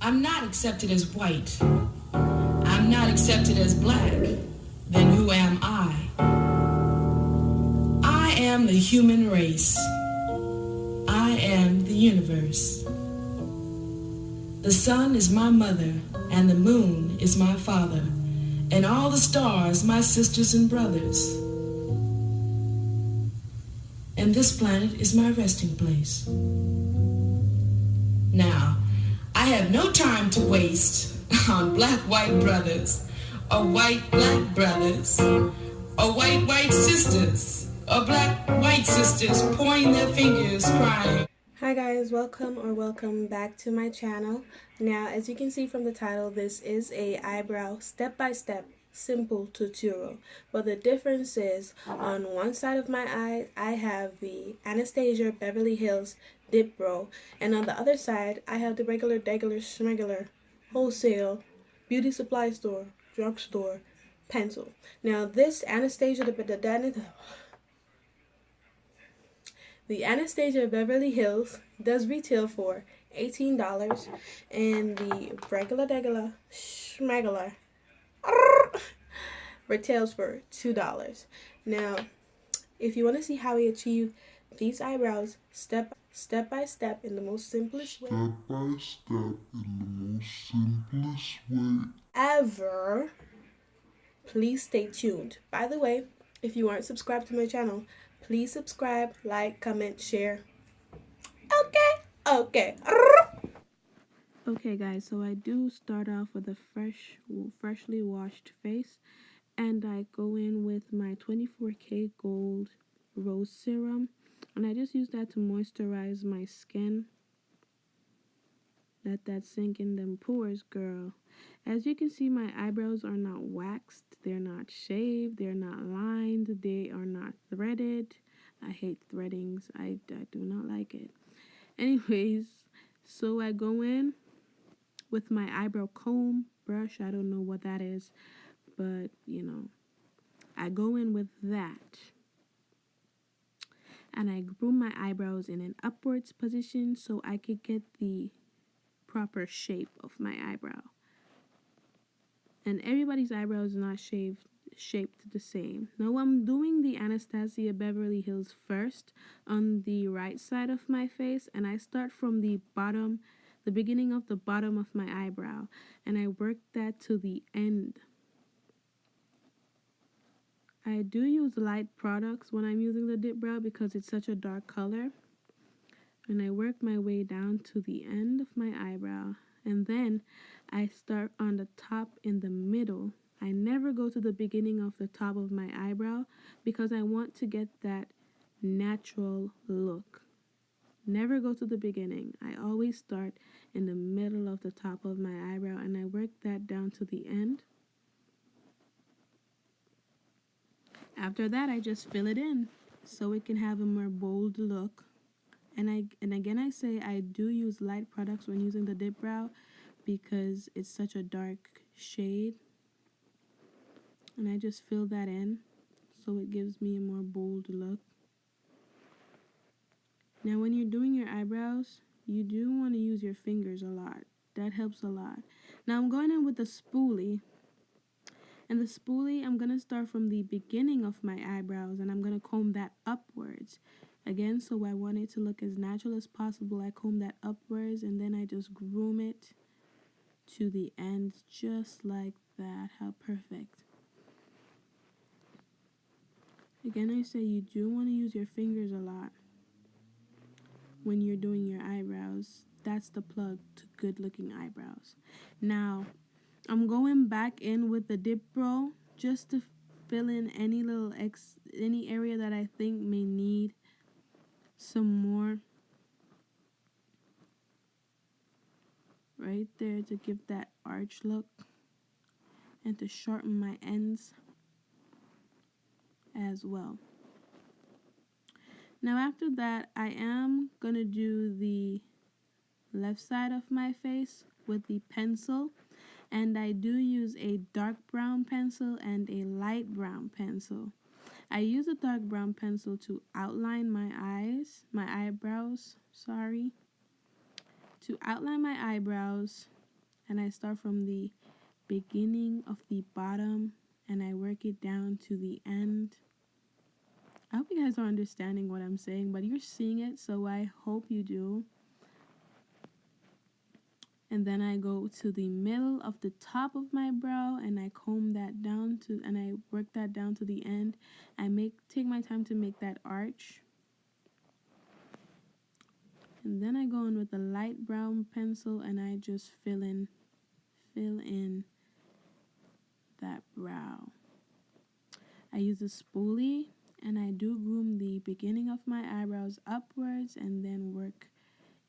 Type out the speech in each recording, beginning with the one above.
I'm not accepted as white. I'm not accepted as black. Then who am I? I am the human race. I am the universe. The sun is my mother, and the moon is my father, and all the stars my sisters and brothers. And this planet is my resting place. Now, I have no time to waste on black-white brothers, or white-black brothers, or white-white sisters, or black-white sisters pointing their fingers crying. Hi guys, welcome back to my channel. Now, as you can see from the title, this is a eyebrow step-by-step simple tutorial. But the difference is, on one side of my eye, I have the Anastasia Beverly Hills Dip Brow, and on the other side, I have the regular, schmegular, wholesale, beauty supply store, drugstore pencil. Now, this Anastasia, the Anastasia Beverly Hills does retail for $18, and the regular schmegular retails for $2. Now, if you want to see how we achieve these eyebrows step by step in the most simplest way ever, please stay tuned. By the way, if you aren't subscribed to my channel, please subscribe, like, comment, share. Okay. Okay guys, so I do start off with a freshly washed face, and I go in with my 24K Gold Rose Serum, and I just use that to moisturize my skin. Let that sink in them pores, girl. As you can see, my eyebrows are not waxed, they're not shaved, they're not lined, they are not threaded. I hate threadings. I do not like it. Anyways, so I go in with my eyebrow comb brush. I don't know what that is, but you know, I go in with that, and I groom my eyebrows in an upwards position so I could get the proper shape of my eyebrow. And everybody's eyebrows are not shaped the same. Now I'm doing the Anastasia Beverly Hills first on the right side of my face, and I start from the bottom, the beginning of the bottom of my eyebrow, and I work that to the end. I do use light products when I'm using the dip brow because it's such a dark color. And I work my way down to the end of my eyebrow. And then I start on the top in the middle. I never go to the beginning of the top of my eyebrow because I want to get that natural look. Never go to the beginning. I always start in the middle of the top of my eyebrow, and I work that down to the end. After that, I just fill it in so it can have a more bold look. And again, I say I do use light products when using the dip brow because it's such a dark shade. And I just fill that in so it gives me a more bold look. Now, when you're doing your eyebrows, you do want to use your fingers a lot. That helps a lot. Now, I'm going in with the spoolie. And the spoolie, I'm going to start from the beginning of my eyebrows, and I'm going to comb that upwards. Again, so I want it to look as natural as possible. I comb that upwards, and then I just groom it to the end, just like that. How perfect. Again, I say you do want to use your fingers a lot when you're doing your eyebrows. That's the plug to good looking eyebrows. Now, I'm going back in with the dip brow just to fill in any area that I think may need some more right there to give that arch look and to shorten my ends as well. Now after that, I am gonna do the left side of my face with the pencil, and I do use a dark brown pencil and a light brown pencil. I use a dark brown pencil to outline my eyebrows, to outline my eyebrows and I start from the beginning of the bottom and I work it down to the end. I hope you guys are understanding what I'm saying, but you're seeing it, so I hope you do. And then I go to the middle of the top of my brow and I comb that down to, and I work that down to the end. I take my time to make that arch. And then I go in with a light brown pencil and I just fill in that brow. I use a spoolie and I do groom the beginning of my eyebrows upwards and then work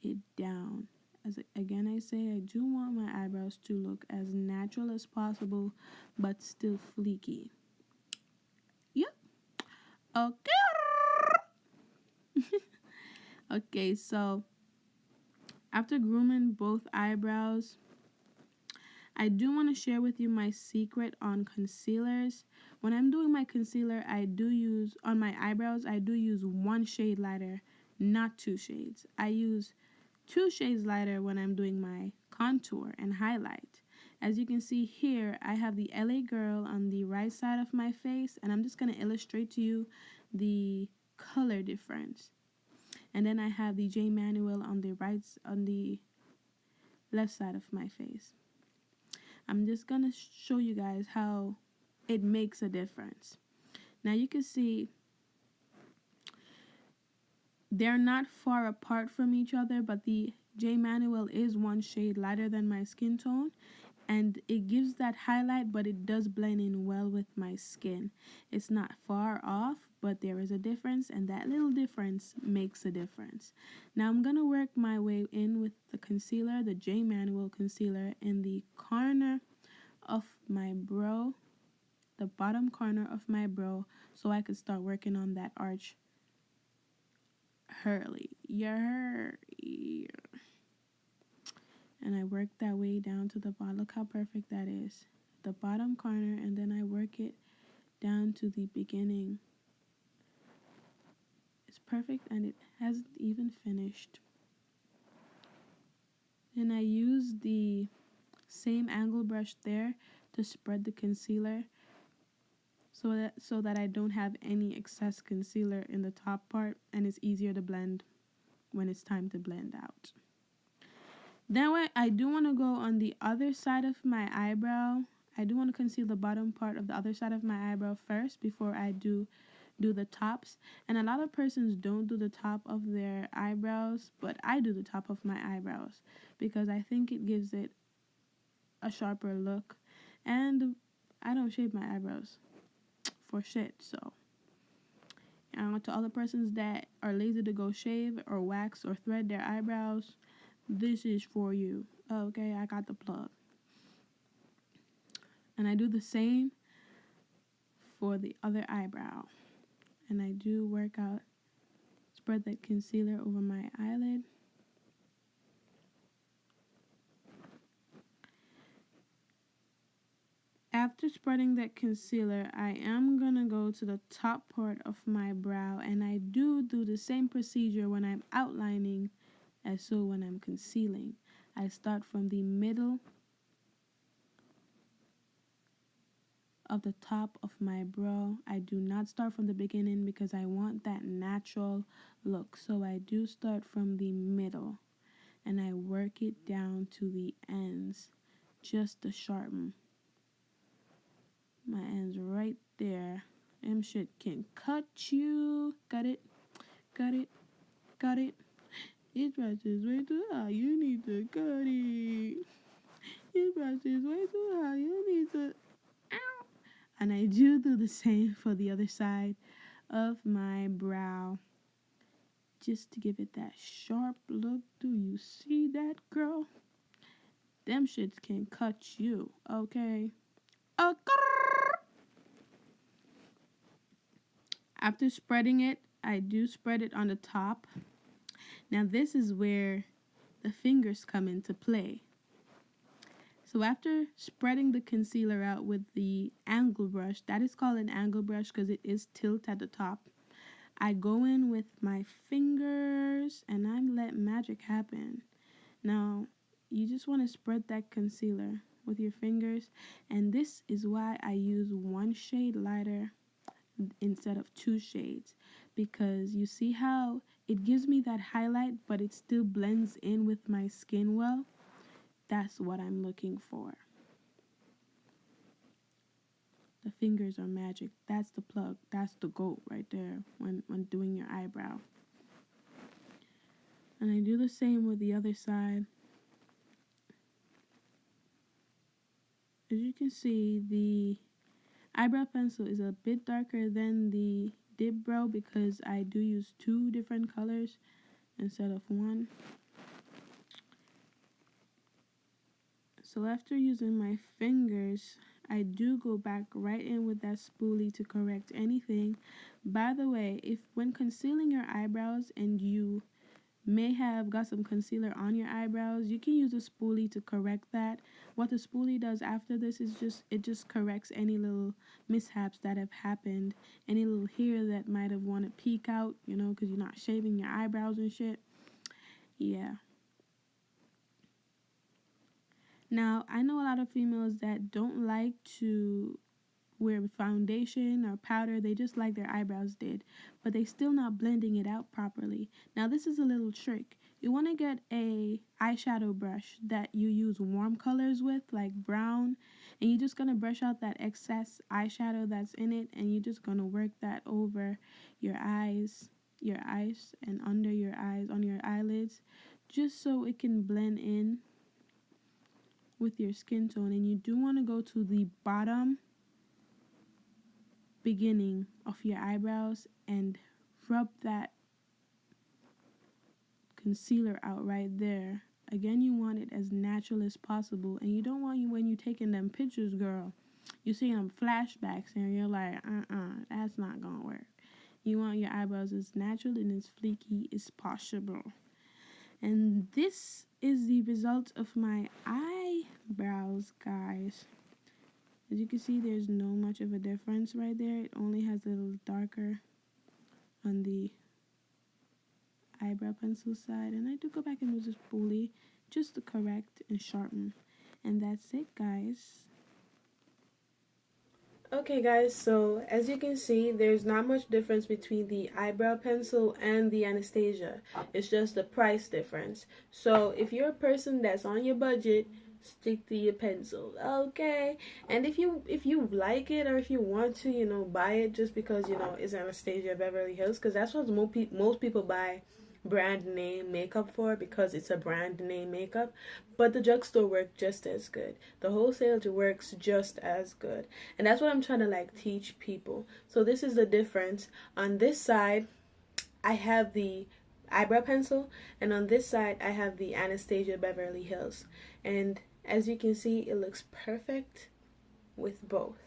it down. As again I say, I do want my eyebrows to look as natural as possible but still fleeky. Yep. Okay. Okay, so after grooming both eyebrows, I do want to share with you my secret on concealers. When I'm doing my concealer, I do use, on my eyebrows, I do use one shade lighter, not two shades. I use 2 shades lighter when I'm doing my contour and highlight. As you can see here, I have the LA Girl on the right side of my face, and I'm just going to illustrate to you the color difference. And then I have the J Manuel on the left side of my face. I'm just going to show you guys how it makes a difference. Now you can see they're not far apart from each other, but the J Manuel is 1 shade lighter than my skin tone, and it gives that highlight, but it does blend in well with my skin. It's not far off, but there is a difference, and that little difference makes a difference. Now I'm going to work my way in with the concealer, the J Manuel concealer, in the corner of my brow, the bottom corner of my brow, so I could start working on that arch. Hurley. Yeah. And I work that way down to the bottom. Look how perfect that is. The bottom corner, and then I work it down to the beginning. It's perfect, and it hasn't even finished. And I use the same angle brush there to spread the concealer so that I don't have any excess concealer in the top part, and it's easier to blend when it's time to blend out. Then I do want to go on the other side of my eyebrow. I do want to conceal the bottom part of the other side of my eyebrow first before I do the tops. And a lot of persons don't do the top of their eyebrows, but I do the top of my eyebrows because I think it gives it a sharper look. And I don't shave my eyebrows for shit, so to all the persons that are lazy to go shave or wax or thread their eyebrows, this is for you. Okay, I got the plug. And I do the same for the other eyebrow. And I do work out, spread that concealer over my eyelid. After spreading that concealer, I am going to go to the top part of my brow, and I do the same procedure when I'm outlining as so when I'm concealing. I start from the middle of the top of my brow. I do not start from the beginning because I want that natural look. So I do start from the middle, and I work it down to the ends just to sharpen. My ends right there. Them shit can cut you. Got it? Got it? Got it? His brush is way too high. You need to cut it. His brush is way too high. You need to... Ow. And I do the same for the other side of my brow. Just to give it that sharp look. Do you see that, girl? Them shits can cut you. Okay? After spreading it, I do spread it on the top. Now this is where the fingers come into play. So after spreading the concealer out with the angle brush, that is called an angle brush because it is tilt at the top, I go in with my fingers and I let magic happen. Now, you just want to spread that concealer with your fingers, and this is why I use one shade lighter instead of two shades, because you see how it gives me that highlight but it still blends in with my skin well. That's what I'm looking for. The fingers are magic. That's the plug. That's the goat right there when doing your eyebrow. And I do the same with the other side. As you can see, the eyebrow pencil is a bit darker than the dip brow because I do use two different colors instead of one. So after using my fingers, I do go back right in with that spoolie to correct anything. By the way, if when concealing your eyebrows and you may have got some concealer on your eyebrows, you can use a spoolie to correct that. What the spoolie does after this is it just corrects any little mishaps that have happened, any little hair that might have wanted to peek out, you know, because you're not shaving your eyebrows and shit. Yeah. Now, I know a lot of females that don't like to wear foundation or powder. They just like their eyebrows did, but they still not blending it out properly. Now, this is a little trick. You want to get a eyeshadow brush that you use warm colors with, like brown, and you're just going to brush out that excess eyeshadow that's in it, and you're just going to work that over your eyes and under your eyes, on your eyelids, just so it can blend in with your skin tone. And you do want to go to the bottom beginning of your eyebrows and rub that concealer out right there. Again, you want it as natural as possible, and you don't want you when you taking them pictures, girl, you see them flashbacks and you're like, that's not gonna work. You want your eyebrows as natural and as fleeky as possible. And this is the result of my eyebrows, guys. As you can see, there's no much of a difference right there. It only has a little darker on the eyebrow pencil side. And I do go back and use a spoolie just to correct and sharpen. And that's it, guys. Okay guys, so as you can see, there's not much difference between the eyebrow pencil and the Anastasia. It's just the price difference. So if you're a person that's on your budget, stick to your pencil, okay? And if you like it, or if you want to, you know, buy it just because, you know, it's Anastasia Beverly Hills, because that's what most people buy brand name makeup for, because it's a brand name makeup. But the drugstore works just as good, the wholesale works just as good, and that's what I'm trying to like teach people. So this is the difference. On this side I have the eyebrow pencil, and on this side I have the Anastasia Beverly Hills, and as you can see, it looks perfect with both.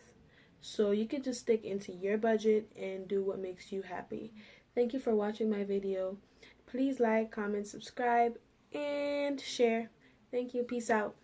So you can just stick into your budget and do what makes you happy. Thank you for watching my video. Please like, comment, subscribe, and share. Thank you. Peace out.